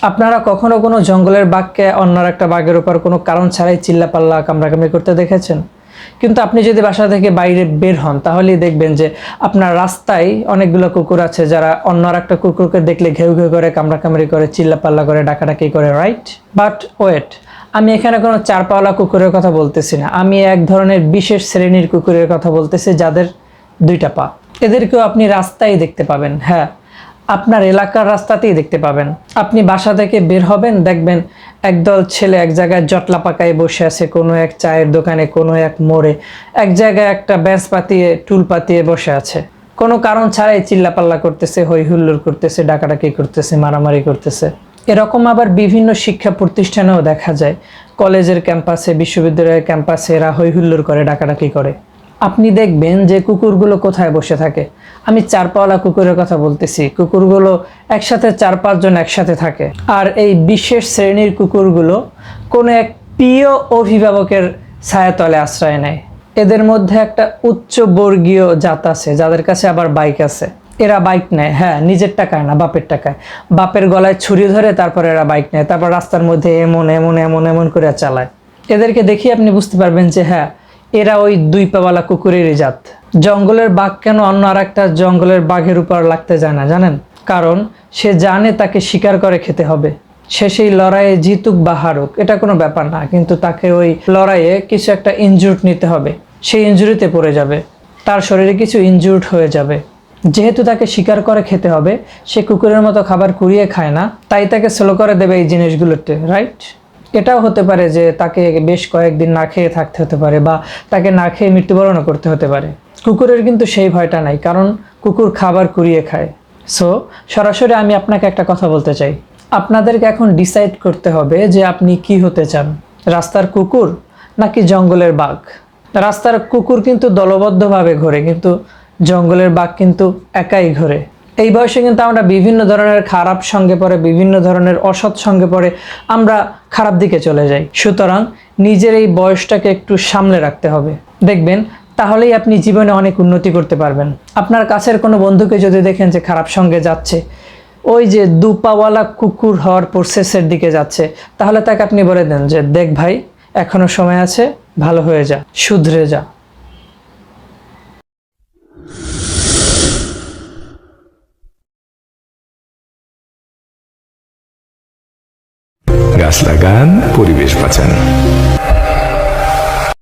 আপনারা কখনো কোনো জঙ্গলের বাঘকে অন্য একটা বাঘের উপর কোনো কারণ ছাড়াই চিল্লাপাল্লা কামড়াকামড়ি করতে দেখেছেন? কিন্তু আপনি যদি বাসা থেকে বাইরে বের হন তাহলেই দেখবেন যে আপনার রাস্তায় অনেকগুলো কুকুর আছে যারা অন্য একটা কুকুরকে দেখলে ঘেউ ঘেউ করে কামড়াকামড়ি করে চিল্লাপাল্লা করে ডাকাডাকি করে, রাইট? বাট ওয়েট, আমি এখানে কোনো চারপাওয়ালা কুকুরের কথা বলতেছি না। আমি এক ধরনের বিশেষ শ্রেণীর কুকুরের কথা বলতেছি যাদের দুইটা পা। এদেরকেও আপনি রাস্তায় দেখতে পাবেন। হ্যাঁ, আপনার এলাকার রাস্তাতেই দেখতে পাবেন। আপনি বাসা থেকে বের হবেন, দেখবেন একদল ছেলে এক জায়গায় জটলা পাকায় বসে আছে, কোনো এক চায়ের দোকানে, কোনো এক মোড়ে, এক জায়গায় একটা বেঞ্চ পাতিয়ে টুল পাতিয়ে বসে আছে। কোনো কারণ ছাড়াই চিল্লাপাল্লা করতেছে, হই হুল্লোড় করতেছে, ডাকাডাকি করতেছে, মারামারি করতেছে। এরকম আবার বিভিন্ন শিক্ষা প্রতিষ্ঠানেও দেখা যায়। কলেজের ক্যাম্পাসে, বিশ্ববিদ্যালয়ের ক্যাম্পাসে এরা হই হুল্লোড় করে, ডাকাডাকি করে। আপনি দেখবেন যে কুকুরগুলো কোথায় বসে থাকে। আমি চারপাওয়ালা কুকুরের কথা বলতেছি। কুকুরগুলো একসাথে 4-5 জন একসাথে থাকে। আর এই বিশেষ শ্রেণীর কুকুরগুলো কোনো এক প্রিয় অভিভাবকের ছায়াতলে আশ্রয় নেয়। এদের মধ্যে একটা উচ্চ বর্গীয় জাত আছে যাদের কাছে আবার বাইক আছে। এরা বাইক নেয়, হ্যাঁ, নিজের টাকায় না, বাপের টাকায়। বাপের গলায় ছুরি ধরে তারপর এরা বাইক নেয়, তারপর রাস্তার মধ্যে এমন এমন এমন এমন করে চালায়। এদেরকে দেখে আপনি বুঝতে পারবেন যে হ্যাঁ, এরা ওই 2 পাওয়ালা কুকুরেরই জাত। জঙ্গলের বাঘ কেন অন্য আর একটা জঙ্গলের বাঘের উপর লাগতে যায় না জানেন? কারণ সে জানে তাকে শিকার করে খেতে হবে। সে সেই লড়াইয়ে জিতুক বা হারুক এটা কোনো ব্যাপার না, কিন্তু তাকে ওই লড়াইয়ে কিছু একটা ইনজুর্ড নিতে হবে। সেই ইনজুরিতে পড়ে যাবে, তার শরীরে কিছু ইনজুর্ড হয়ে যাবে। যেহেতু তাকে শিকার করে খেতে হবে, সে কুকুরের মতো খাবার কুড়িয়ে খায় না, তাই তাকে স্লো করে দেবে এই জিনিসগুলোতে, রাইট? এটাও হতে পারে যে তাকে বেশ কয়েকদিন না খেয়ে থাকতে হতে পারে, বা তাকে না খেয়ে মৃত্যুবরণও করতে হতে পারে। কুকুরের কিন্তু সেই ভয়টা নাই, কারণ কুকুর খাবার কুড়িয়ে খায়। সো সরাসরি আমি আপনাকে একটা কথা বলতে চাই, আপনাদেরকে এখন ডিসাইড করতে হবে যে আপনি কি হতে চান, রাস্তার কুকুর নাকি জঙ্গলের বাঘ। রাস্তার কুকুর কিন্তু দলবদ্ধভাবে ঘোরে, কিন্তু জঙ্গলের বাঘ কিন্তু একাই ঘোরে। এই বয়সে কিন্তু আমরা বিভিন্ন ধরনের খারাপ সঙ্গে পড়ে, বিভিন্ন ধরনের অসৎ সঙ্গে পড়ে আমরা খারাপ দিকে চলে যাই। সুতরাং নিজের এই বয়সটাকে একটু সামলে রাখতে হবে, দেখবেন তাহলেই আপনি জীবনে অনেক উন্নতি করতে পারবেন। আপনার কাছের কোনো বন্ধুকে যদি দেখেন যে খারাপ সঙ্গে যাচ্ছে, ওই যে 2 পাওয়ালা কুকুর হওয়ার প্রসেসের দিকে যাচ্ছে, তাহলে তাকে আপনি বলে দেন যে দেখ ভাই, এখনো সময় আছে, ভালো হয়ে যা, শুধরে যা। গাছ লাগান, পরিবেশ বাঁচান।